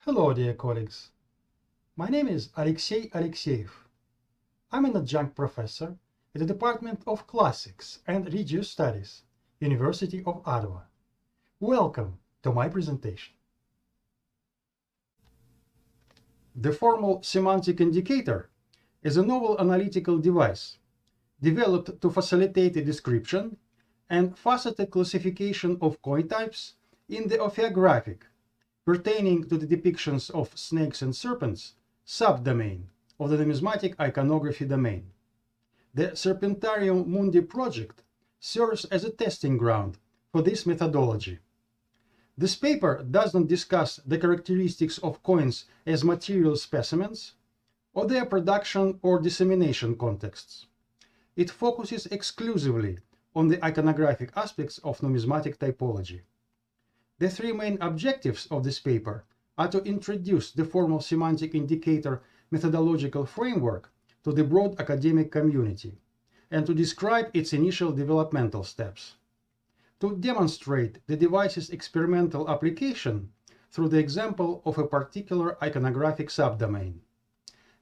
Hello, dear colleagues. My name is Alexey Alexeyev. I'm an adjunct professor at the Department of Classics and Religious Studies, University of Ottawa. Welcome to my presentation. The formal semantic indicator is a novel analytical device developed to facilitate the description and faceted classification of coin types in the Ontology-graphic pertaining to the depictions of snakes and serpents subdomain of the numismatic iconography domain. The Serpentarium Mundi project serves as a testing ground for this methodology. This paper does not discuss the characteristics of coins as material specimens or their production or dissemination contexts. It focuses exclusively on the iconographic aspects of numismatic typology. The three main objectives of this paper are to introduce the formal semantic indicator methodological framework to the broad academic community and to describe its initial developmental steps, to demonstrate the device's experimental application through the example of a particular iconographic subdomain,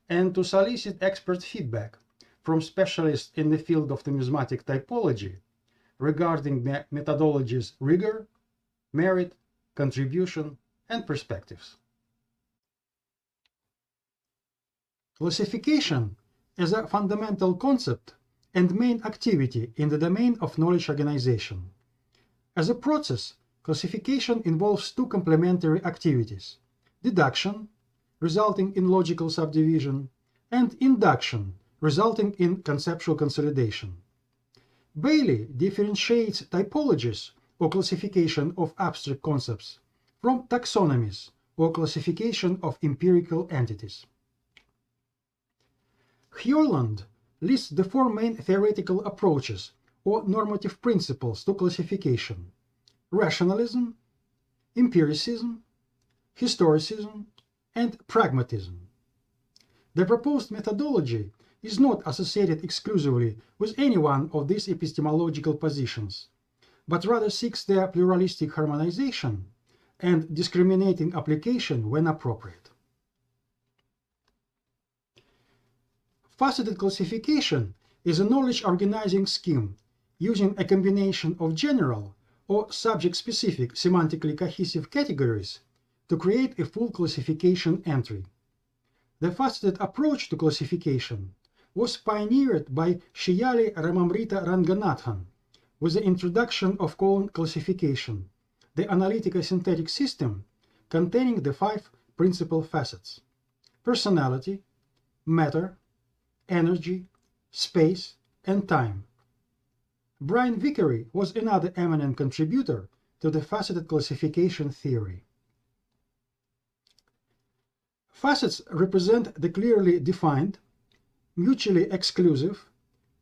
and to solicit expert feedback from specialists in the field of numismatic typology regarding the methodology's rigor, merit, contribution, and perspectives. Classification is a fundamental concept and main activity in the domain of knowledge organization. As a process, classification involves two complementary activities: deduction, resulting in logical subdivision, and induction, resulting in conceptual consolidation. Bailey differentiates typologies or classification of abstract concepts from taxonomies or classification of empirical entities. Hjorland lists the four main theoretical approaches or normative principles to classification: rationalism, empiricism, historicism, and pragmatism. The proposed methodology is not associated exclusively with any one of these epistemological positions, but rather seeks their pluralistic harmonization and discriminating application when appropriate. Faceted classification is a knowledge organizing scheme using a combination of general or subject-specific semantically cohesive categories to create a full classification entry. The faceted approach to classification was pioneered by Shiyali Ramamrita Ranganathan with the introduction of colon classification, the analytical synthetic system containing the five principal facets: personality, matter, energy, space, and time. Brian Vickery was another eminent contributor to the faceted classification theory. Facets represent the clearly defined, mutually exclusive,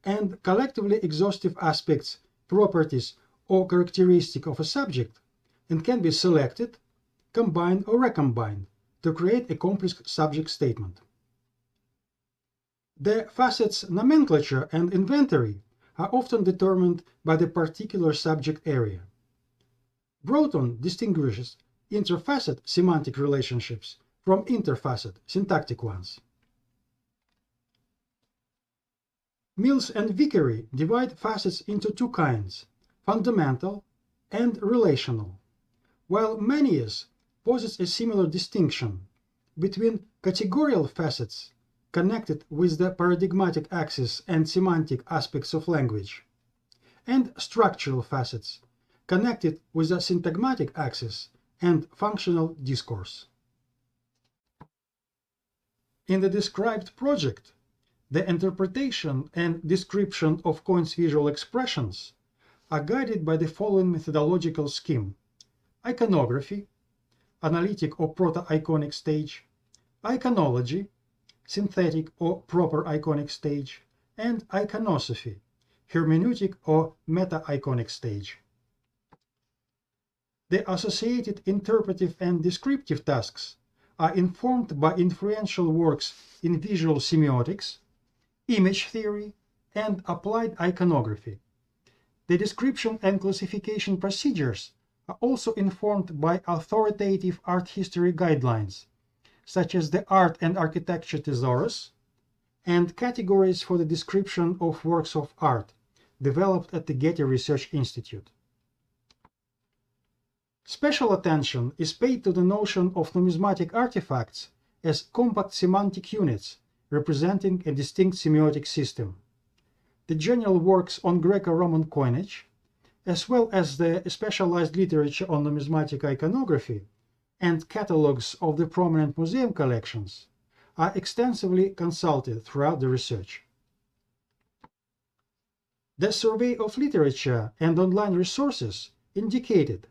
and collectively exhaustive aspects, properties, or characteristics of a subject, and can be selected, combined, or recombined to create a complex subject statement. The facets' nomenclature and inventory are often determined by the particular subject area. Broughton distinguishes interfacet semantic relationships from interfacet syntactic ones. Mills and Vickery divide facets into two kinds: fundamental and relational, while Manius posits a similar distinction between categorical facets connected with the paradigmatic axis and semantic aspects of language, and structural facets connected with the syntagmatic axis and functional discourse. In the described project, the interpretation and description of coins' visual expressions are guided by the following methodological scheme: iconography, analytic or proto-iconic stage; iconology, synthetic or proper iconic stage; and iconosophy, hermeneutic or meta-iconic stage. The associated interpretive and descriptive tasks are informed by influential works in visual semiotics, image theory, and applied iconography. The description and classification procedures are also informed by authoritative art history guidelines such as the art and architecture thesaurus, and categories for the description of works of art, developed at the Getty Research Institute. Special attention is paid to the notion of numismatic artifacts as compact semantic units representing a distinct semiotic system. The general works on Greco-Roman coinage, as well as the specialized literature on numismatic iconography and catalogs of the prominent museum collections, are extensively consulted throughout the research. The survey of literature and online resources indicated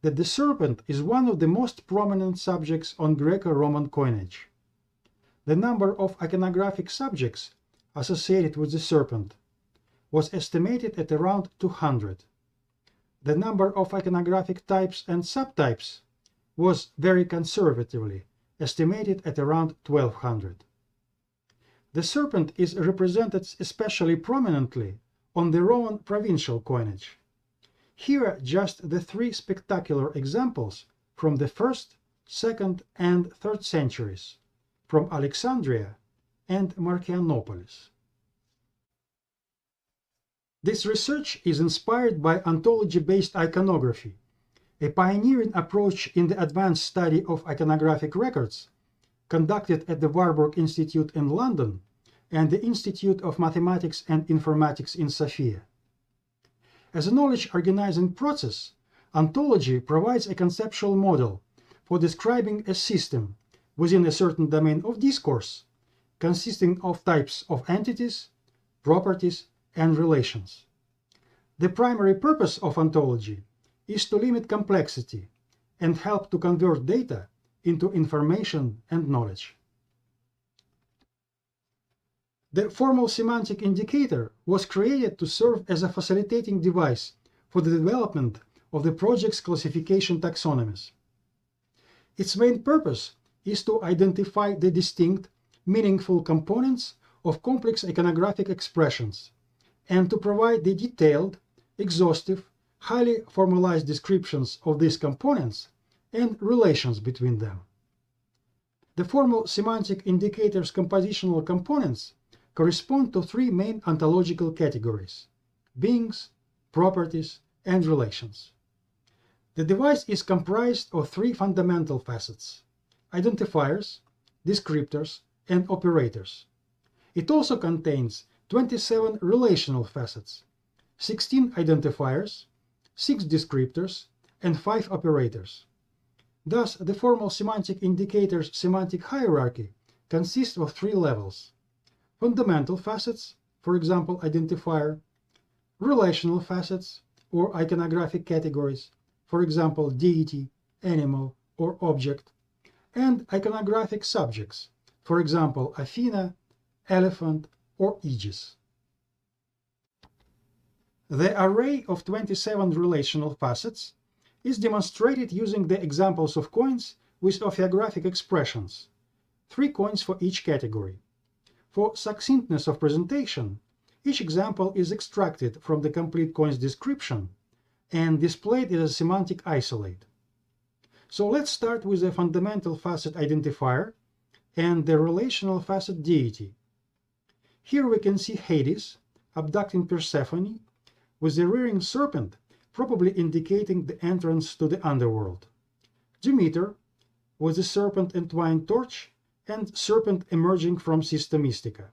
that the serpent is one of the most prominent subjects on Greco-Roman coinage. The number of iconographic subjects associated with the serpent was estimated at around 200. The number of iconographic types and subtypes was very conservatively estimated at around 1200. The serpent is represented especially prominently on the Roman provincial coinage. Here are just the three spectacular examples from the 1st, 2nd, and 3rd centuries, from Alexandria and Marcianopolis. This research is inspired by ontology-based iconography, a pioneering approach in the advanced study of iconographic records, conducted at the Warburg Institute in London and the Institute of Mathematics and Informatics in Sofia. As a knowledge-organizing process, ontology provides a conceptual model for describing a system within a certain domain of discourse, consisting of types of entities, properties, and relations. The primary purpose of ontology is to limit complexity and help to convert data into information and knowledge. The formal semantic indicator was created to serve as a facilitating device for the development of the project's classification taxonomies. Its main purpose is to identify the distinct, meaningful components of complex iconographic expressions and to provide the detailed, exhaustive, highly formalized descriptions of these components and relations between them. The formal semantic indicator's compositional components correspond to three main ontological categories: beings, properties, and relations. The device is comprised of three fundamental facets: identifiers, descriptors, and operators. It also contains 27 relational facets, 16 identifiers, 6 descriptors, and 5 operators. Thus, the formal semantic indicator's semantic hierarchy consists of 3 levels: fundamental facets, for example, identifier; relational facets, or iconographic categories, for example, deity, animal, or object; and iconographic subjects, for example, Athena, elephant, or aegis. The array of 27 relational facets is demonstrated using the examples of coins with ophiographic expressions, 3 coins for each category. For succinctness of presentation, each example is extracted from the complete coin's description and displayed as a semantic isolate. So let's start with the fundamental facet identifier and the relational facet deity. Here we can see Hades abducting Persephone, with the rearing serpent probably indicating the entrance to the underworld; Demeter with the serpent-entwined torch and serpent emerging from Sister Mystica;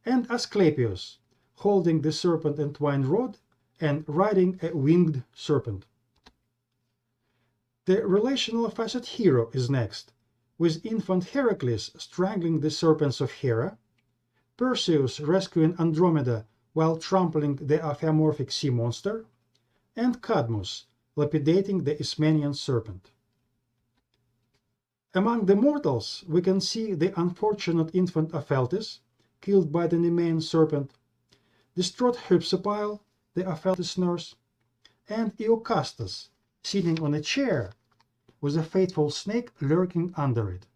and Asclepius holding the serpent-entwined rod and riding a winged serpent. The relational facet hero is next, with infant Heracles strangling the serpents of Hera, Perseus rescuing Andromeda while trampling the aphiomorphic sea monster, and Cadmus lapidating the Ismenian serpent. Among the mortals, we can see the unfortunate infant Opheltis, killed by the Nemean serpent, distraught Hypsipyle, the Opheltis nurse, and Iocastus, sitting on a chair with a faithful snake lurking under it.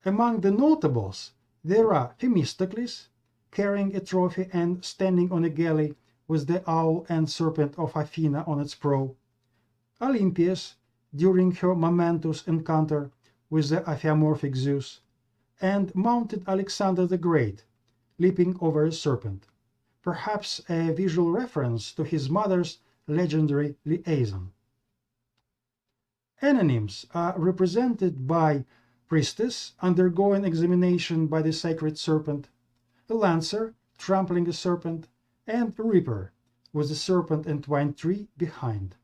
Among the notables, there are Themistocles, carrying a trophy and standing on a galley with the owl and serpent of Athena on its prow; Olympias, during her momentous encounter with the aphiomorphic Zeus, and mounted Alexander the Great, leaping over a serpent, perhaps a visual reference to his mother's legendary liaison. Anonyms are represented by priestess undergoing examination by the sacred serpent, a lancer trampling a serpent, and a reaper with the serpent entwined tree behind.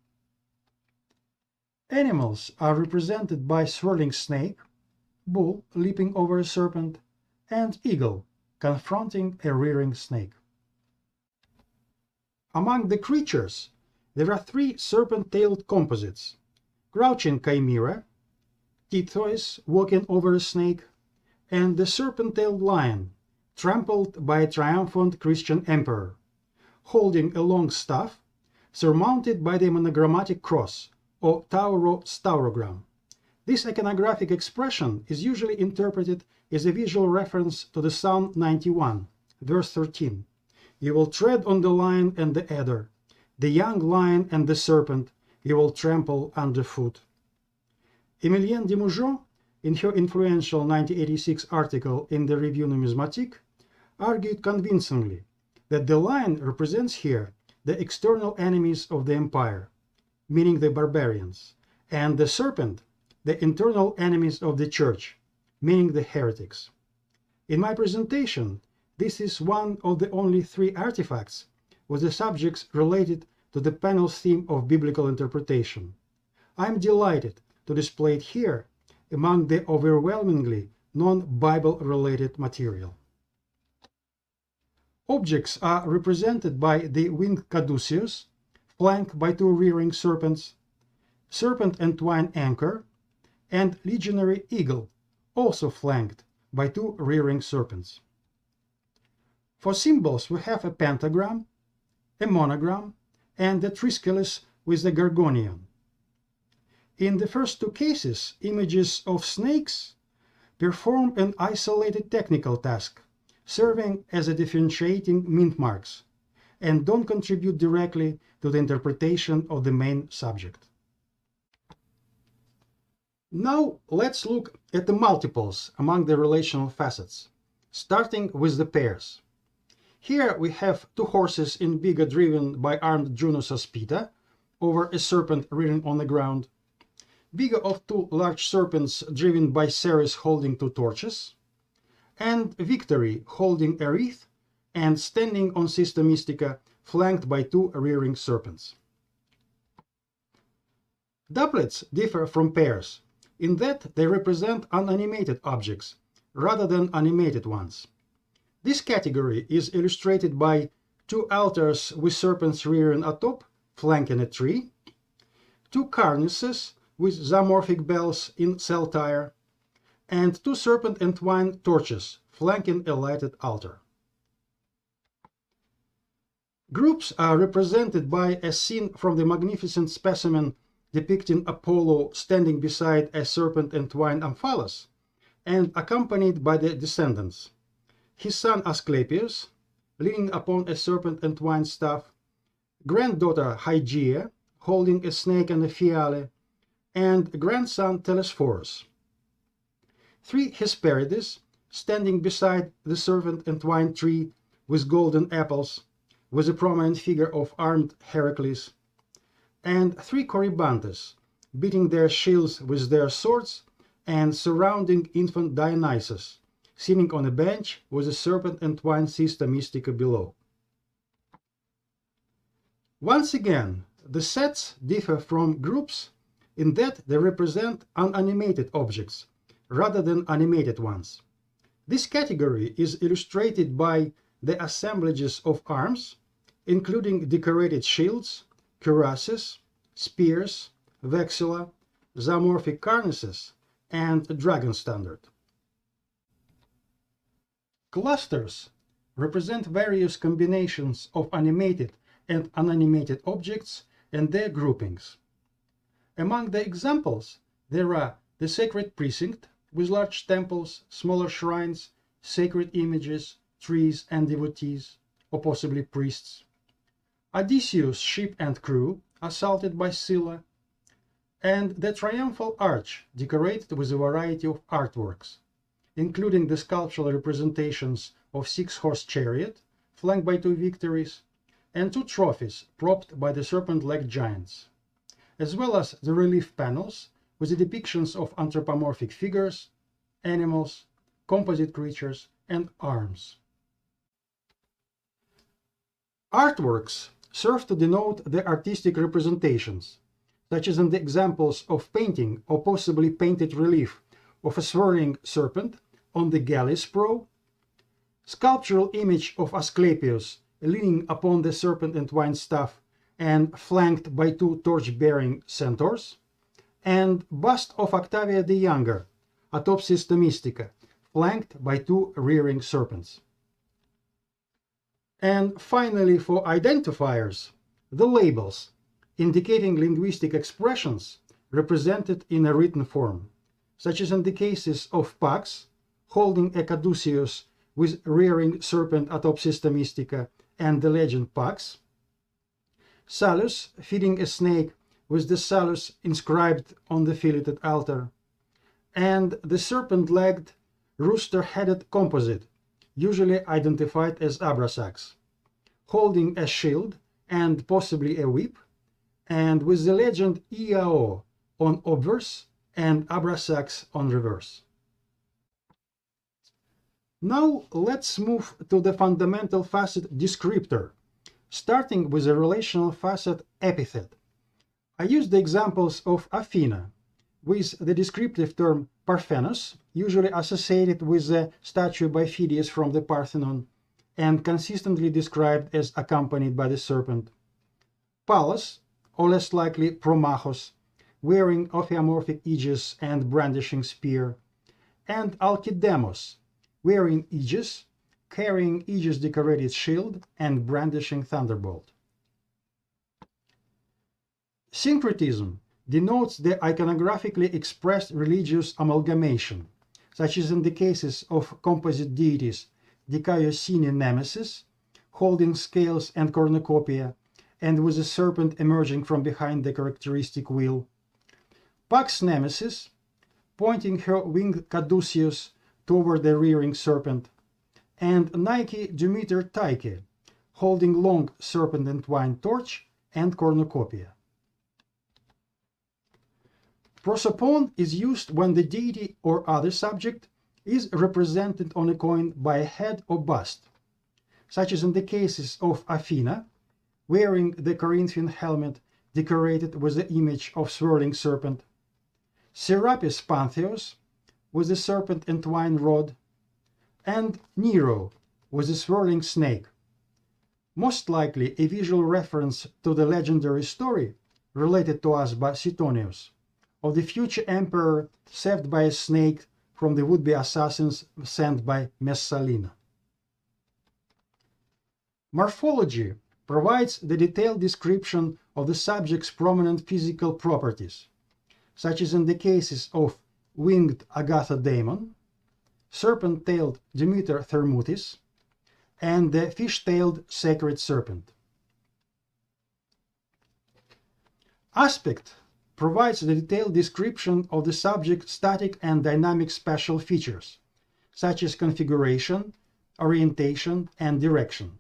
Animals are represented by swirling snake, bull leaping over a serpent, and eagle confronting a rearing snake. Among the creatures, there are three serpent-tailed composites: crouching chimera, Tithois walking over a snake, and the serpent-tailed lion, trampled by a triumphant Christian emperor, holding a long staff surmounted by the monogrammatic cross, or tauro-staurogram. This iconographic expression is usually interpreted as a visual reference to the Psalm 91, verse 13. You will tread on the lion and the adder, the young lion and the serpent you will trample underfoot. Emilienne de Moujon, in her influential 1986 article in the Revue Numismatique, argued convincingly that the lion represents here the external enemies of the empire, meaning the barbarians, and the serpent the internal enemies of the church, meaning the heretics. In my presentation, this is one of the only three artifacts with the subjects related to the panel's theme of biblical interpretation. I am delighted to display it here among the overwhelmingly non-Bible related material. Objects are represented by the winged caduceus, flanked by two rearing serpents, serpent entwined anchor, and legionary eagle, also flanked by two rearing serpents. For symbols, we have a pentagram, a monogram, and the triskelius with the gorgonion. In the first two cases, images of snakes perform an isolated technical task, serving as a differentiating mint marks, and don't contribute directly to the interpretation of the main subject. Now let's look at the multiples among the relational facets, starting with the pairs. Here we have two horses in biga driven by armed Junos aspita over a serpent rearing on the ground, biga of two large serpents driven by Ceres holding two torches, and Victory holding a wreath and standing on Sister Mystica flanked by two rearing serpents. Doublets differ from pairs in that they represent unanimated objects rather than animated ones. This category is illustrated by two altars with serpents rearing atop, flanking a tree, two cornices with zoomorphic bells in saltire, and two serpent entwined torches flanking a lighted altar. Groups are represented by a scene from the magnificent specimen depicting Apollo standing beside a serpent entwined Amphalos and accompanied by the descendants, his son Asclepius leaning upon a serpent entwined staff, granddaughter Hygeia holding a snake and a fiale, and grandson Telesphorus. Three Hesperides standing beside the serpent entwined tree with golden apples, with a prominent figure of armed Heracles, and three Corybantes beating their shields with their swords and surrounding infant Dionysus, sitting on a bench with a serpent entwined Sister Mystica below. Once again, the sets differ from groups in that they represent unanimated objects rather than animated ones. This category is illustrated by the assemblages of arms, including decorated shields, cuirasses, spears, vexilla, zoomorphic cornices, and a dragon standard. Clusters represent various combinations of animated and unanimated objects and their groupings. Among the examples, there are the sacred precinct with large temples, smaller shrines, sacred images, trees, and devotees, or possibly priests. Odysseus' ship and crew assaulted by Scylla, and the triumphal arch decorated with a variety of artworks, including the sculptural representations of six-horse chariot, flanked by two victories, and two trophies propped by the serpent-legged giants, as well as the relief panels with the depictions of anthropomorphic figures, animals, composite creatures, and arms. Artworks serve to denote the artistic representations, such as in the examples of painting or possibly painted relief of a swirling serpent on the galleys prow, sculptural image of Asclepius leaning upon the serpent-entwined staff and flanked by two torch-bearing centaurs, and bust of Octavia the Younger atop System Mystica, flanked by two rearing serpents. And finally, for identifiers, the labels, indicating linguistic expressions represented in a written form, such as in the cases of Pax, holding a caduceus with rearing serpent atop System Mystica and the legend Pax, Salus feeding a snake with the Salus inscribed on the filleted altar, and the serpent-legged, rooster-headed composite, usually identified as Abrasax, holding a shield and possibly a whip, and with the legend Iao on obverse and Abrasax on reverse. Now let's move to the fundamental facet descriptor, starting with a relational facet epithet. I use the examples of Athena, with the descriptive term Parthenos, usually associated with the statue by Phidias from the Parthenon, and consistently described as accompanied by the serpent. Pallas, or less likely Promachos, wearing ophiomorphic aegis and brandishing spear, and Alkidemos, wearing aegis, carrying aegis-decorated shield and brandishing thunderbolt. Syncretism denotes the iconographically expressed religious amalgamation, such as in the cases of composite deities Dikaiosine Nemesis, holding scales and cornucopia, and with a serpent emerging from behind the characteristic wheel, Pax Nemesis, pointing her winged caduceus toward the rearing serpent, and Nike Demeter Tyche, holding long serpent-entwined torch and cornucopia. Prosopon is used when the deity or other subject is represented on a coin by a head or bust, such as in the cases of Athena, wearing the Corinthian helmet decorated with the image of swirling serpent, Serapis Pantheos with the serpent-entwined rod, and Nero with a swirling snake, most likely a visual reference to the legendary story related to us by Suetonius, of the future emperor saved by a snake from the would-be assassins sent by Messalina. Morphology provides the detailed description of the subject's prominent physical properties, such as in the cases of winged Agatha Daemon, serpent-tailed Demeter Thermutis, and the fish-tailed sacred serpent. Aspect provides the detailed description of the subject's static and dynamic spatial features, such as configuration, orientation, and direction.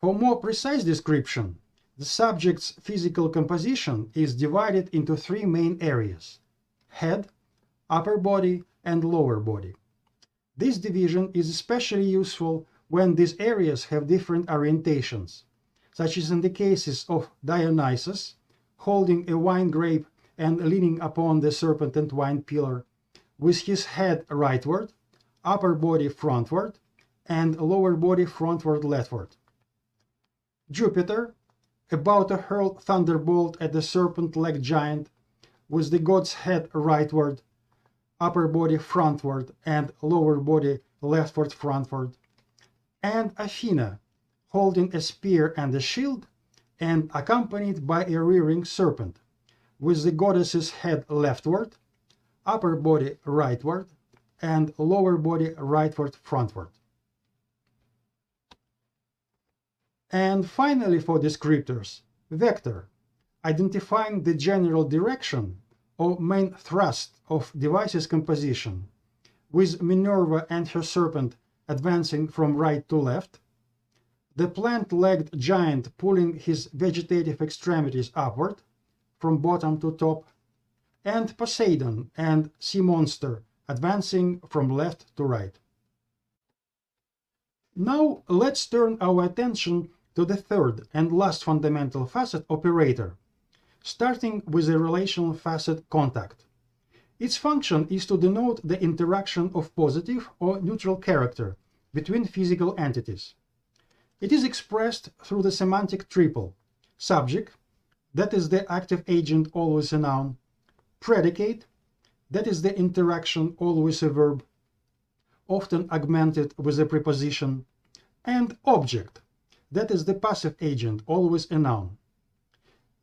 For more precise description, the subject's physical composition is divided into three main areas: head, upper body, and lower body. This division is especially useful when these areas have different orientations, such as in the cases of Dionysus, holding a wine grape and leaning upon the serpent-entwined pillar, with his head rightward, upper body frontward, and lower body frontward leftward. Jupiter, about to hurl thunderbolt at the serpent-legged giant, with the god's head rightward, upper body frontward, and lower body leftward frontward. And Athena, holding a spear and a shield, and accompanied by a rearing serpent, with the goddess's head leftward, upper body rightward, and lower body rightward frontward. And finally, for descriptors, vector, identifying the general direction or main thrust of device's composition, with Minerva and her serpent advancing from right to left, the plant-legged giant pulling his vegetative extremities upward, from bottom to top, and Poseidon and sea monster advancing from left to right. Now let's turn our attention to the third and last fundamental facet, operator, starting with the relational facet contact. Its function is to denote the interaction of positive or neutral character between physical entities. It is expressed through the semantic triple: subject, that is the active agent, always a noun; predicate, that is the interaction, always a verb, often augmented with a preposition; and object, that is the passive agent, always a noun.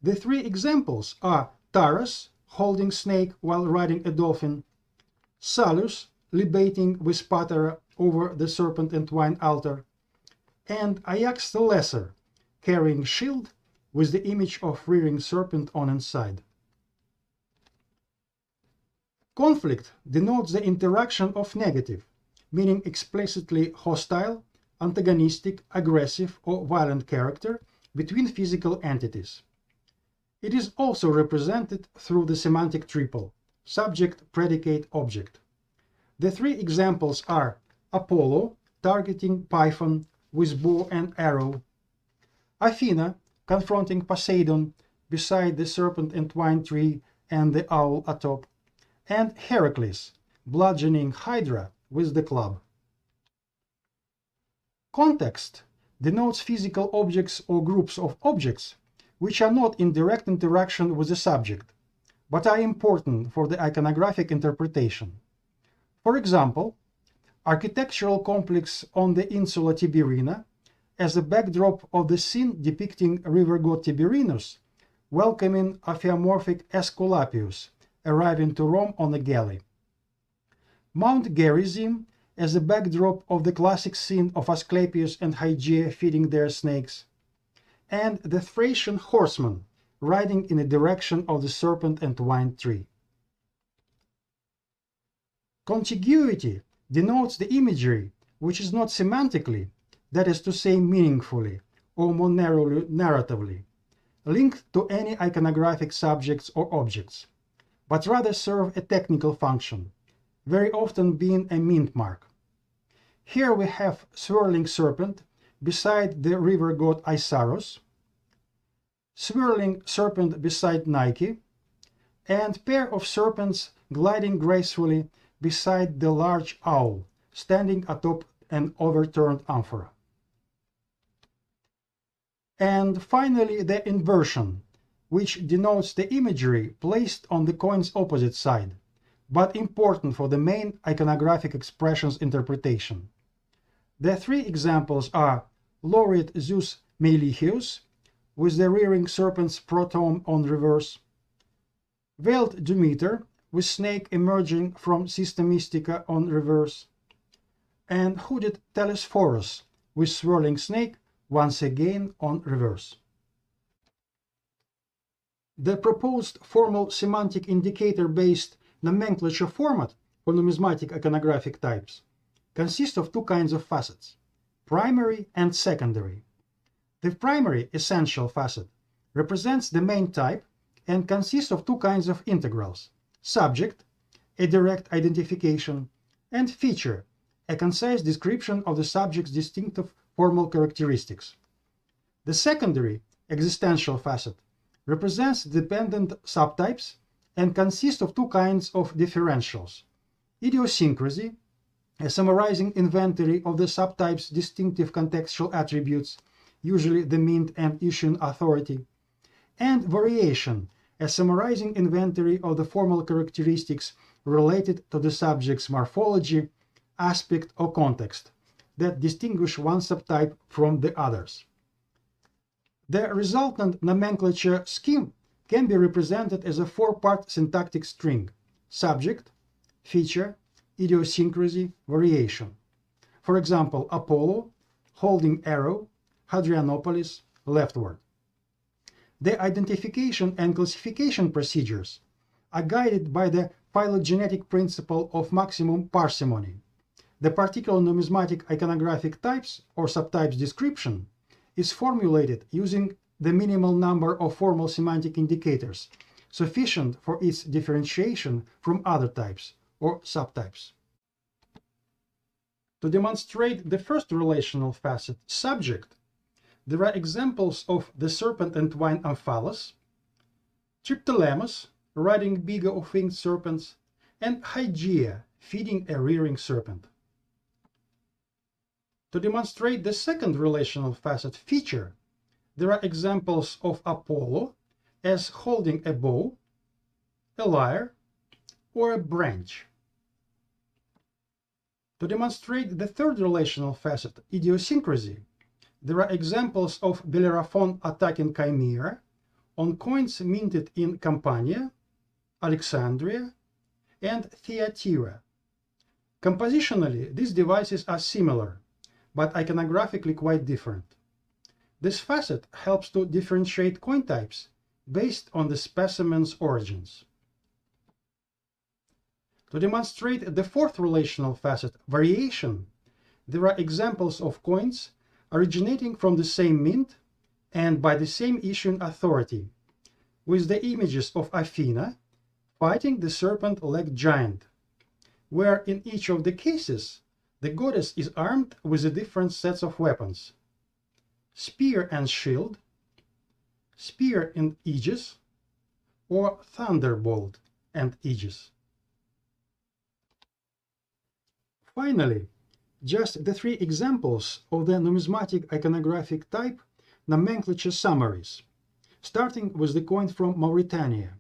The three examples are Taras, holding snake while riding a dolphin; Salus, libating with Patara over the serpent and wine altar; and Ajax the Lesser, carrying shield with the image of rearing serpent on inside. Conflict denotes the interaction of negative, meaning explicitly hostile, antagonistic, aggressive, or violent character between physical entities. It is also represented through the semantic triple: subject, predicate, object. The three examples are Apollo, targeting Python with bow and arrow; Athena, confronting Poseidon beside the serpent and wine tree and the owl atop; and Heracles, bludgeoning Hydra with the club. Context denotes physical objects or groups of objects which are not in direct interaction with the subject, but are important for the iconographic interpretation. For example, architectural complex on the insula Tiberina as a backdrop of the scene depicting river god Tiberinus welcoming aphiomorphic Aesculapius arriving to Rome on a galley; Mount Gerizim as a backdrop of the classic scene of Asclepius and Hygeia feeding their snakes; and the Thracian horseman riding in the direction of the serpent and wine tree. Contiguity denotes the imagery which is not semantically, that is to say meaningfully, or more narrowly narratively, linked to any iconographic subjects or objects, but rather serve a technical function, very often being a mint mark. Here we have swirling serpent beside the river god Isaros, swirling serpent beside Nike, and pair of serpents gliding gracefully beside the large owl standing atop an overturned amphora. And finally the inversion, which denotes the imagery placed on the coin's opposite side, but important for the main iconographic expression's interpretation. The three examples are Laureate Zeus Meilichius, with the rearing serpent's protom on reverse; Veiled Demeter, with snake emerging from System Mystica on reverse; and Hooded Telesphorus, with swirling snake once again on reverse. The proposed formal semantic indicator-based nomenclature format for numismatic iconographic types consists of two kinds of facets: primary and secondary. The primary essential facet represents the main type and consists of two kinds of integrals: subject, a direct identification, and feature, a concise description of the subject's distinctive formal characteristics. The secondary existential facet represents dependent subtypes and consists of two kinds of differentials: idiosyncrasy, a summarizing inventory of the subtype's distinctive contextual attributes, usually the mint and issuing authority; and variation, a summarizing inventory of the formal characteristics related to the subject's morphology, aspect, or context that distinguish one subtype from the others. The resultant nomenclature scheme can be represented as a four-part syntactic string: subject, feature, idiosyncrasy, variation. For example, Apollo, holding arrow, Hadrianopolis, leftward. The identification and classification procedures are guided by the phylogenetic principle of maximum parsimony. The particular numismatic iconographic types or subtypes description is formulated using the minimal number of formal semantic indicators sufficient for its differentiation from other types or subtypes. To demonstrate the first relational facet, subject, there are examples of the serpent and twine Amphalos, Triptolemus, riding bigger of winged serpents, and Hygeia, feeding a rearing serpent. To demonstrate the second relational facet, feature, there are examples of Apollo as holding a bow, a lyre, or a branch. To demonstrate the third relational facet, idiosyncrasy, there are examples of Bellerophon attacking Chimera on coins minted in Campania, Alexandria, and Thyatira. Compositionally, these devices are similar, but iconographically quite different. This facet helps to differentiate coin types based on the specimen's origins. To demonstrate the fourth relational facet, variation, there are examples of coins originating from the same mint and by the same issuing authority, with the images of Athena fighting the serpent-legged giant, where in each of the cases the goddess is armed with the different sets of weapons: spear and shield, spear and aegis, or thunderbolt and aegis. Finally, just the three examples of the numismatic iconographic type nomenclature summaries, starting with the coin from Mauritania,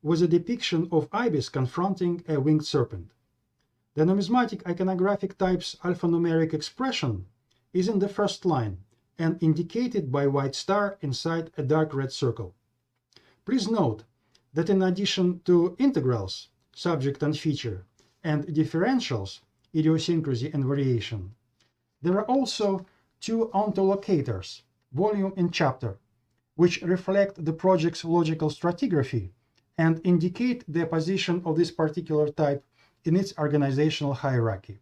with a depiction of ibis confronting a winged serpent. The numismatic iconographic type's alphanumeric expression is in the first line and indicated by a white star inside a dark red circle. Please note that in addition to integrals, subject and feature, and differentials, idiosyncrasy and variation, there are also two ontolocators, volume and chapter, which reflect the project's logical stratigraphy and indicate the position of this particular type in its organizational hierarchy.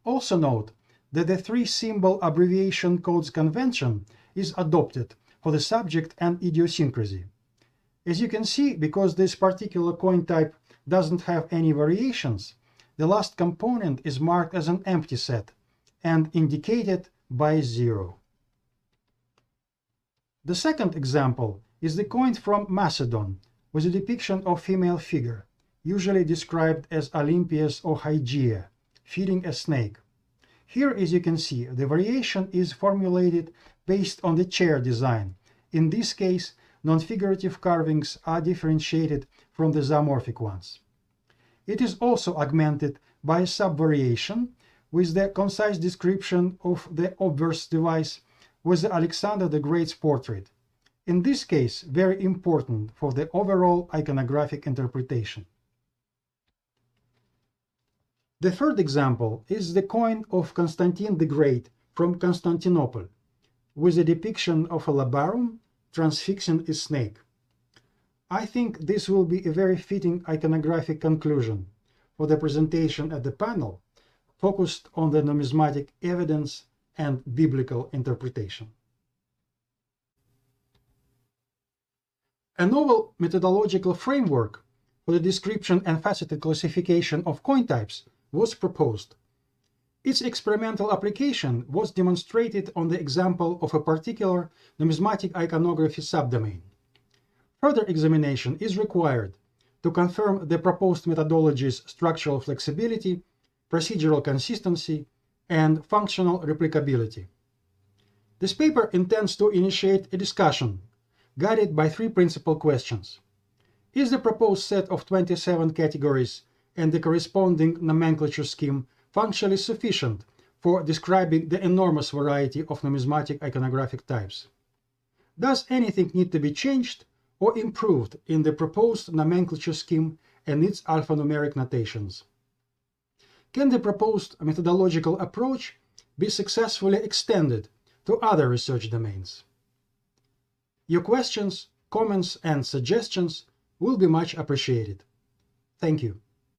Also note that the three-symbol abbreviation codes convention is adopted for the subject and idiosyncrasy. As you can see, because this particular coin type doesn't have any variations, the last component is marked as an empty set and indicated by 0. The second example is the coin from Macedon with a depiction of female figure, usually described as Olympias or Hygeia, feeding a snake. Here, as you can see, the variation is formulated based on the chair design. In this case, non-figurative carvings are differentiated from the zoomorphic ones. It is also augmented by a subvariation with the concise description of the obverse device with the Alexander the Great's portrait, in this case very important for the overall iconographic interpretation. The third example is the coin of Constantine the Great from Constantinople, with a depiction of a labarum transfixing a snake. I think this will be a very fitting iconographic conclusion for the presentation at the panel, focused on the numismatic evidence and biblical interpretation. A novel methodological framework for the description and faceted classification of coin types was proposed. Its experimental application was demonstrated on the example of a particular numismatic iconography subdomain. Further examination is required to confirm the proposed methodology's structural flexibility, procedural consistency, and functional replicability. This paper intends to initiate a discussion guided by three principal questions. Is the proposed set of 27 categories and the corresponding nomenclature scheme functionally sufficient for describing the enormous variety of numismatic iconographic types? Does anything need to be changed or improved in the proposed nomenclature scheme and its alphanumeric notations? Can the proposed methodological approach be successfully extended to other research domains? Your questions, comments, and suggestions will be much appreciated. Thank you.